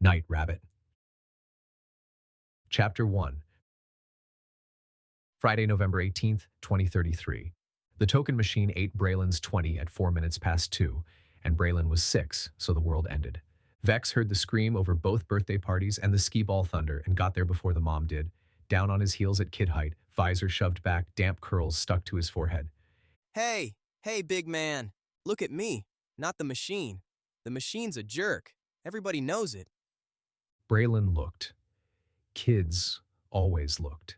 Night Rabbit. Chapter 1. Friday, November 18th, 2033. The token machine ate Braylon's 20 at 4 minutes past 2, and Braylon was 6, so the world ended. Vex heard the scream over both birthday parties and the skee-ball thunder and got there before the mom did. Down on his heels at kid height, visor shoved back, damp curls stuck to his forehead. Hey, big man. Look at me, not the machine. The machine's a jerk. Everybody knows it. Braylon looked. Kids always looked.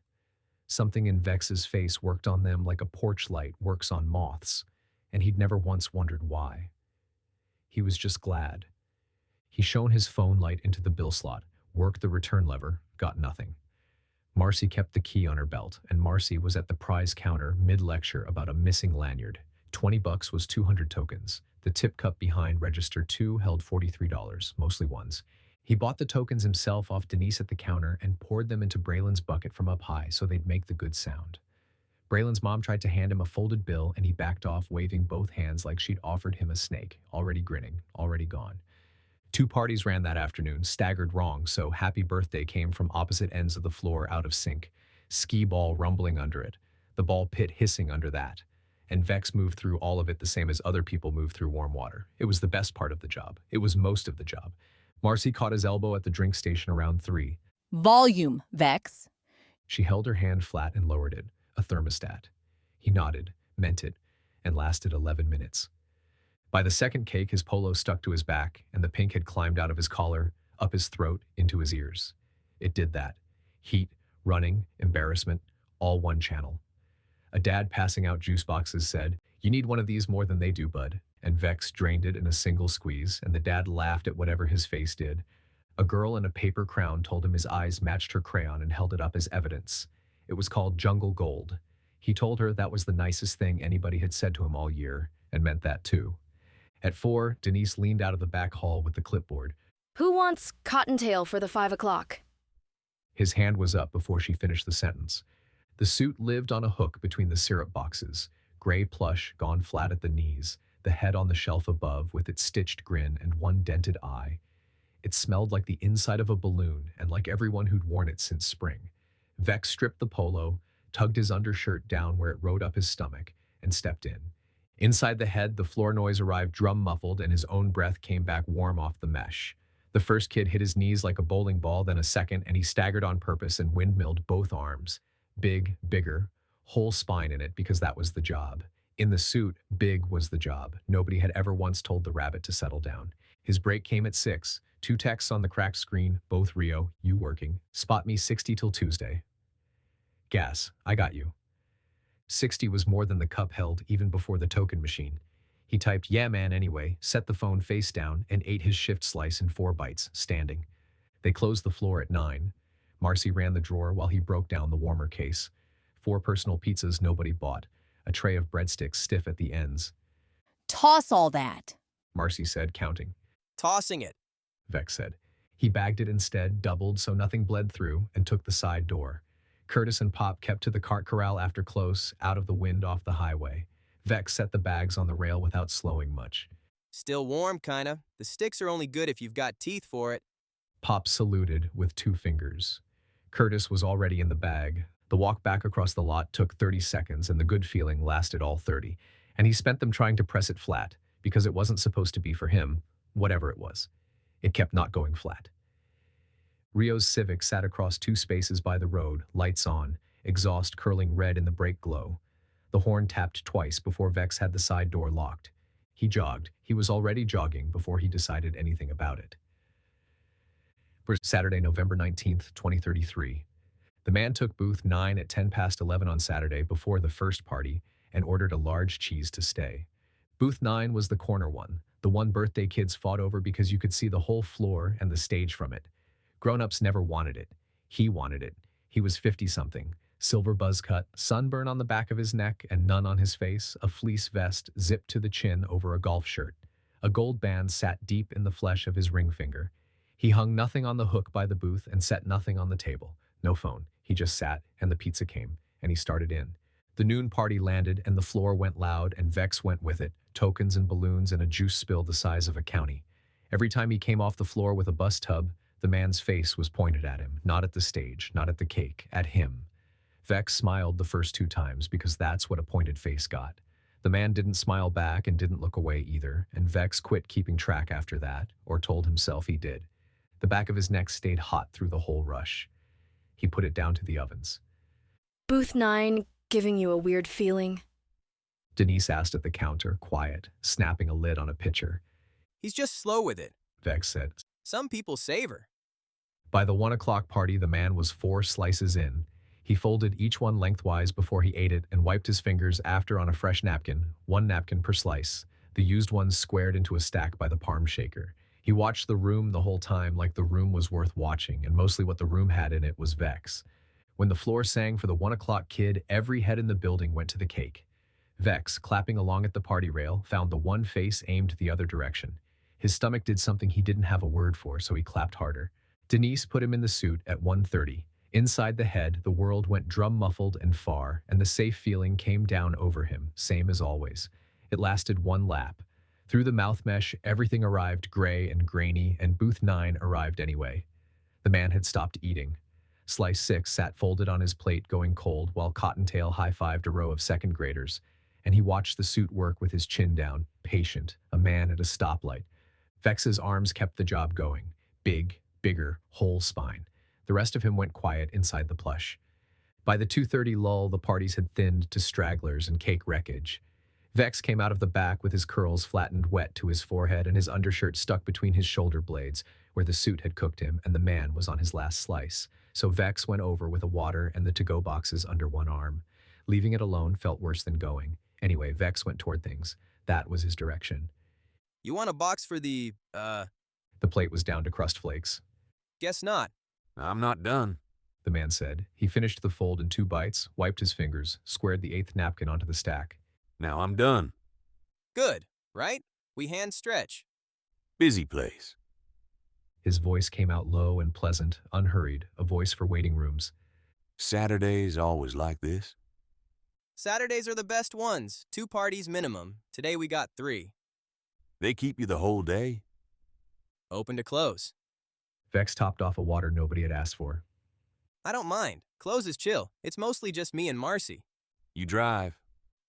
Something in Vex's face worked on them like a porch light works on moths, and he'd never once wondered why. He was just glad. He shone his phone light into the bill slot, worked the return lever, got nothing. Marcy kept the key on her belt, and Marcy was at the prize counter mid-lecture about a missing lanyard. $20 was 200 tokens. The tip cup behind register 2 held $43, mostly ones. He bought the tokens himself off Denise at the counter and poured them into Braylon's bucket from up high so they'd make the good sound. Braylon's mom tried to hand him a folded bill and he backed off, waving both hands like she'd offered him a snake, already grinning, already gone. 2 parties ran that afternoon, staggered wrong, so happy birthday came from opposite ends of the floor out of sync. Skee ball rumbling under it, the ball pit hissing under that. And Vex moved through all of it the same as other people move through warm water. It was the best part of the job. It was most of the job. Marcy caught his elbow at the drink station around 3. Volume, Vex. She held her hand flat and lowered it, a thermostat. He nodded, meant it, and lasted 11 minutes. By the second cake, his polo stuck to his back, and the pink had climbed out of his collar, up his throat, into his ears. It did that. Heat, running, embarrassment, all one channel. A dad passing out juice boxes said, "You need one of these more than they do, bud." And Vex drained it in a single squeeze, and the dad laughed at whatever his face did. A girl in a paper crown told him his eyes matched her crayon and held it up as evidence. It was called Jungle Gold. He told her that was the nicest thing anybody had said to him all year, and meant that too. At 4, Denise leaned out of the back hall with the clipboard. Who wants Cottontail for the 5 o'clock? His hand was up before she finished the sentence. The suit lived on a hook between the syrup boxes, gray plush gone flat at the knees, the head on the shelf above with its stitched grin and one dented eye. It smelled like the inside of a balloon and like everyone who'd worn it since spring. Vex stripped the polo, tugged his undershirt down where it rode up his stomach, and stepped in. Inside the head, the floor noise arrived drum-muffled and his own breath came back warm off the mesh. The first kid hit his knees like a bowling ball, then a second, and he staggered on purpose and windmilled both arms. Big, bigger, whole spine in it because that was the job. In the suit, big was the job. Nobody had ever once told the rabbit to settle down. His break came at 6. 2 texts on the cracked screen, both Rio, you working. Spot me 60 till Tuesday. Gas, I got you. 60 was more than the cup held even before the token machine. He typed, yeah man anyway, set the phone face down, and ate his shift slice in 4 bites, standing. They closed the floor at 9. Marcy ran the drawer while he broke down the warmer case. 4 personal pizzas nobody bought. A tray of breadsticks stiff at the ends. Toss all that. Marcy said, counting. Tossing it. Vex said. He bagged it instead, doubled so nothing bled through, and took the side door. Curtis and Pop kept to the cart corral after close, out of the wind off the highway. Vex set the bags on the rail without slowing much. Still warm, kinda. The sticks are only good if you've got teeth for it. Pop saluted with 2 fingers. Curtis was already in the bag. The walk back across the lot took 30 seconds, and the good feeling lasted all 30. And he spent them trying to press it flat, because it wasn't supposed to be for him, whatever it was. It kept not going flat. Rio's Civic sat across 2 spaces by the road, lights on, exhaust curling red in the brake glow. The horn tapped twice before Vex had the side door locked. He jogged. He was already jogging before he decided anything about it. For Saturday, November 19th, 2033. The man took booth 9 at 10 past 11 on Saturday before the first party and ordered a large cheese to stay. Booth 9 was the corner one, the one birthday kids fought over because you could see the whole floor and the stage from it. Grown-ups never wanted it. He wanted it. He was 50-something. Silver buzz cut, sunburn on the back of his neck and none on his face, a fleece vest zipped to the chin over a golf shirt. A gold band sat deep in the flesh of his ring finger. He hung nothing on the hook by the booth and set nothing on the table. No phone. He just sat, and the pizza came, and he started in. The noon party landed, and the floor went loud, and Vex went with it, tokens and balloons and a juice spill the size of a county. Every time he came off the floor with a bus tub, The man's face was pointed at him, not at the stage, not at the cake, at him. Vex smiled the first 2 times because that's what a pointed face got. The man didn't smile back and didn't look away either, and Vex quit keeping track after that, or told himself he did. The back of his neck stayed hot through the whole rush. He put it down to the ovens. Booth 9 giving you a weird feeling? Denise asked at the counter, quiet, snapping a lid on a pitcher. He's just slow with it. Vex said. Some people savor. By the 1 o'clock party, the man was 4 slices in. He folded each one lengthwise before he ate it and wiped his fingers after on a fresh napkin, 1 napkin per slice, the used ones squared into a stack by the palm shaker. He watched the room the whole time like the room was worth watching, and mostly what the room had in it was Vex. When the floor sang for the 1 o'clock kid, every head in the building went to the cake. Vex, clapping along at the party rail, found the one face aimed the other direction. His stomach did something he didn't have a word for, so he clapped harder. Denise put him in the suit at 1:30. Inside the head, the world went drum-muffled and far, and the safe feeling came down over him, same as always. It lasted 1 lap. Through the mouth mesh, everything arrived gray and grainy, and Booth 9 arrived anyway. The man had stopped eating. Slice 6 sat folded on his plate going cold while Cottontail high-fived a row of second graders, and he watched the suit work with his chin down, patient, a man at a stoplight. Vex's arms kept the job going. Big, bigger, whole spine. The rest of him went quiet inside the plush. By the 2:30 lull, the parties had thinned to stragglers and cake wreckage. Vex came out of the back with his curls flattened wet to his forehead and his undershirt stuck between his shoulder blades, where the suit had cooked him, and the man was on his last slice. So Vex went over with a water and the to-go boxes under one arm. Leaving it alone felt worse than going. Anyway, Vex went toward things. That was his direction. You want a box for the, The plate was down to crust flakes. Guess not. I'm not done. The man said. He finished the fold in 2 bites, wiped his fingers, squared the 8th napkin onto the stack. Now I'm done. Good, right? We hand stretch. Busy place. His voice came out low and pleasant, unhurried, a voice for waiting rooms. Saturdays always like this. Saturdays are the best ones. 2 parties minimum. Today we got 3. They keep you the whole day. Open to close. Vex topped off a water nobody had asked for. I don't mind. Close is chill. It's mostly just me and Marcy. You drive.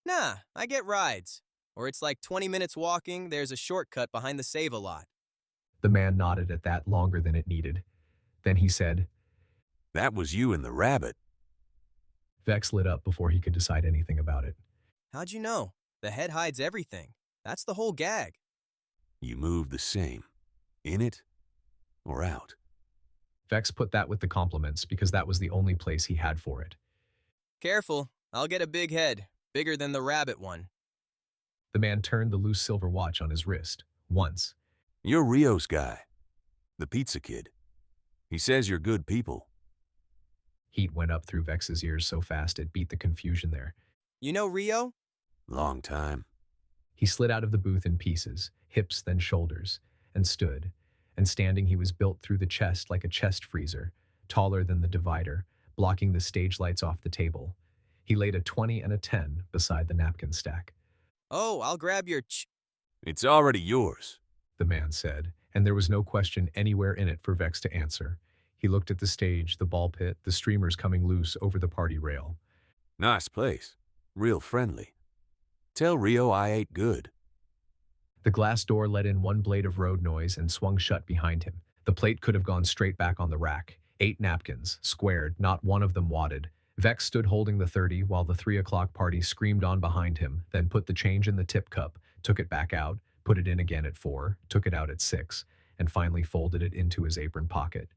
Nah, I get rides. Or it's like 20 minutes walking, there's a shortcut behind the Save-A-Lot. The man nodded at that longer than it needed. Then he said, That was you and the rabbit. Vex lit up before he could decide anything about it. How'd you know? The head hides everything. That's the whole gag. You move the same. In it or out. Vex put that with the compliments because that was the only place he had for it. Careful, I'll get a big head. Bigger than the rabbit one. The man turned the loose silver watch on his wrist. Once. You're Rio's guy. The pizza kid. He says you're good people. Heat went up through Vex's ears so fast it beat the confusion there. You know Rio? Long time. He slid out of the booth in pieces, hips then shoulders, and stood. And standing he was built through the chest like a chest freezer, taller than the divider, blocking the stage lights off the table. He laid a 20 and a 10 beside the napkin stack. Oh, I'll grab your It's already yours. The man said, and there was no question anywhere in it for Vex to answer. He looked at the stage, the ball pit, the streamers coming loose over the party rail. Nice place. Real friendly. Tell Rio I ate good. The glass door let in one blade of road noise and swung shut behind him. The plate could have gone straight back on the rack. 8 napkins, squared, not one of them wadded. Vex stood holding the 30 while the 3 o'clock party screamed on behind him, then put the change in the tip cup, took it back out, put it in again at 4, took it out at 6, and finally folded it into his apron pocket.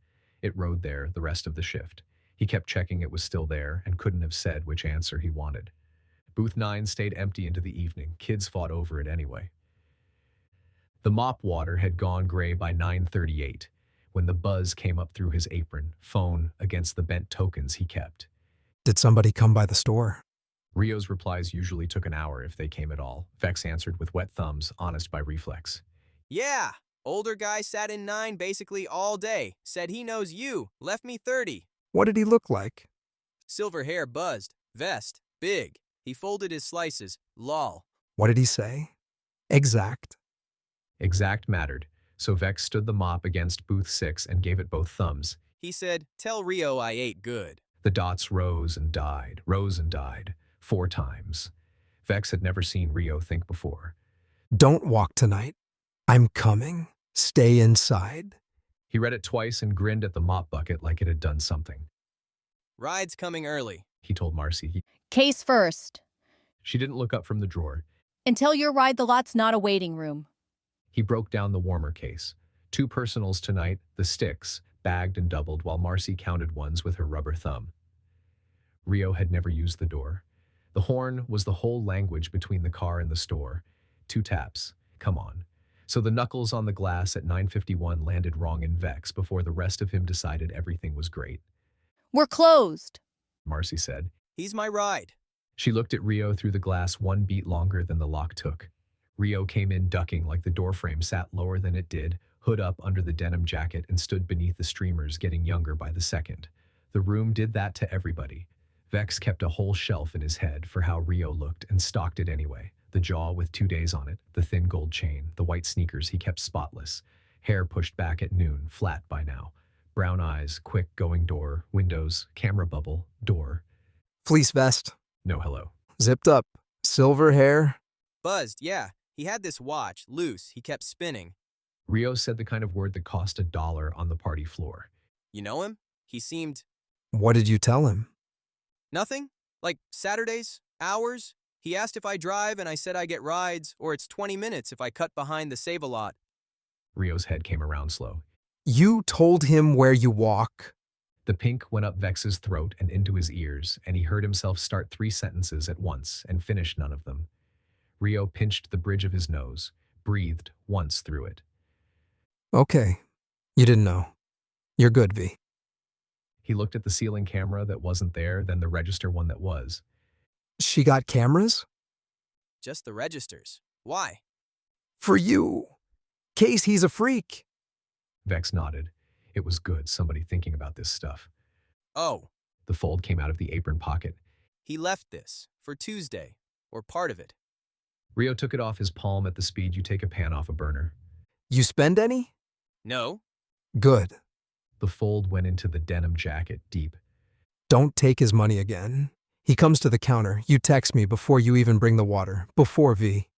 It rode there the rest of the shift. He kept checking it was still there and couldn't have said which answer he wanted. Booth 9 stayed empty into the evening. Kids fought over it anyway. The mop water had gone gray by 9:38 when the buzz came up through his apron, phone against the bent tokens he kept. Did somebody come by the store? Rio's replies usually took an hour if they came at all. Vex answered with wet thumbs, honest by reflex. Yeah, older guy sat in 9 basically all day. Said he knows you. Left me 30. What did he look like? Silver hair buzzed. Vest. Big. He folded his slices. Lol. What did he say? Exact. Exact mattered. So Vex stood the mop against booth 6 and gave it both thumbs. He said, "Tell Rio I ate good." The dots rose and died, 4 times. Vex had never seen Rio think before. Don't walk tonight. I'm coming. Stay inside. He read it twice and grinned at the mop bucket like it had done something. Ride's coming early. He told Marcy. Case first. She didn't look up from the drawer. Until your ride, the lot's not a waiting room. He broke down the warmer case. 2 personals tonight, the sticks, bagged and doubled while Marcy counted ones with her rubber thumb. Rio had never used the door. The horn was the whole language between the car and the store. 2 taps. Come on. So the knuckles on the glass at 9:51 landed wrong in Vex before the rest of him decided everything was great. We're closed. Marcy said. He's my ride. She looked at Rio through the glass 1 beat longer than the lock took. Rio came in ducking like the doorframe sat lower than it did, hood up under the denim jacket, and stood beneath the streamers, getting younger by the second. The room did that to everybody. Vex kept a whole shelf in his head for how Rio looked and stocked it anyway. The jaw with 2 days on it, the thin gold chain, the white sneakers he kept spotless. Hair pushed back at noon, flat by now. Brown eyes, quick going door, windows, camera bubble, door. Fleece vest. No hello. Zipped up. Silver hair. Buzzed, yeah. He had this watch, loose. He kept spinning. Rio said the kind of word that cost $1 on the party floor. You know him? He seemed... What did you tell him? Nothing? Like Saturdays? Hours? He asked if I drive and I said I get rides, or it's 20 minutes if I cut behind the Save-A-Lot. Rio's head came around slow. You told him where you walk? The pink went up Vex's throat and into his ears, and he heard himself start 3 sentences at once and finish none of them. Rio pinched the bridge of his nose, breathed once through it. Okay. You didn't know. You're good, V. He looked at the ceiling camera that wasn't there, then the register one that was. She got cameras? Just the registers. Why? For you. Case he's a freak. Vex nodded. It was good, somebody thinking about this stuff. Oh, The fold came out of the apron pocket. he left this for Tuesday, or part of it. Rio took it off his palm at the speed you take a pan off a burner. You spend any? No? Good. The fold went into the denim jacket deep. Don't take his money again. He comes to the counter. You text me before you even bring the water. Before V.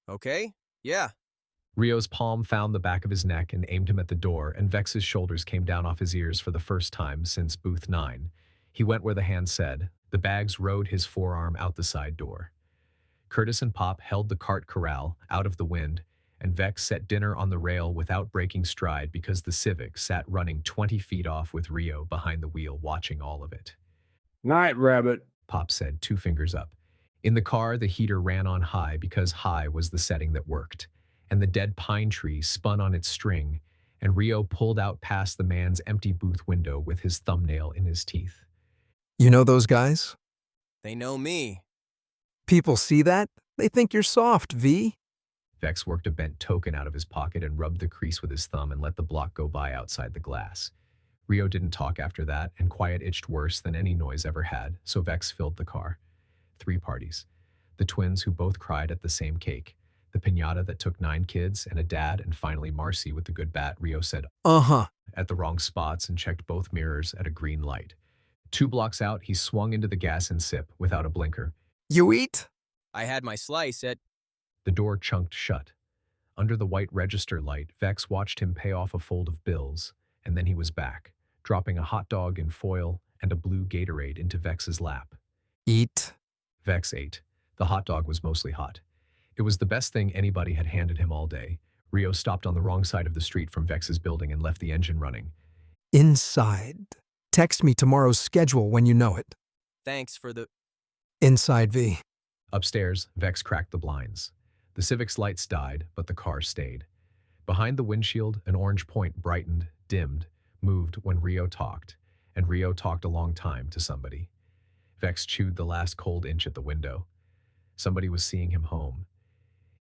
Okay? Yeah. Rio's palm found the back of his neck and aimed him at the door, and Vex's shoulders came down off his ears for the first time since booth 9. He went where the hand said. The bags rode his forearm out the side door. Curtis and Pop held the cart corral out of the wind, and Vex set dinner on the rail without breaking stride because the Civic sat running 20 feet off with Rio behind the wheel watching all of it. Night, Rabbit. Pop said, 2 fingers up. In the car, the heater ran on high because high was the setting that worked, and the dead pine tree spun on its string, and Rio pulled out past the man's empty booth window with his thumbnail in his teeth. You know those guys? They know me. People see that? They think you're soft, V. Vex worked a bent token out of his pocket and rubbed the crease with his thumb and let the block go by outside the glass. Rio didn't talk after that, and quiet itched worse than any noise ever had, so Vex filled the car. 3 parties. The twins who both cried at the same cake. The piñata that took 9 kids and a dad, and finally Marcy with the good bat, Rio said, Uh-huh. at the wrong spots and checked both mirrors at a green light. 2 blocks out, he swung into the gas and sip without a blinker. You eat? I had my slice at... The door chunked shut. Under the white register light, Vex watched him pay off a fold of bills, and then he was back, dropping a hot dog in foil and a blue Gatorade into Vex's lap. Eat. Vex ate. The hot dog was mostly hot. It was the best thing anybody had handed him all day. Rio stopped on the wrong side of the street from Vex's building and left the engine running. Inside. Text me tomorrow's schedule when you know it. Thanks for the... Inside, V. Upstairs, Vex cracked the blinds. The Civic's lights died, but the car stayed. Behind the windshield, an orange point brightened, dimmed, moved when Rio talked, and Rio talked a long time to somebody. Vex chewed the last cold inch at the window. Somebody was seeing him home.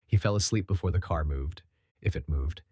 He fell asleep before the car moved, if it moved.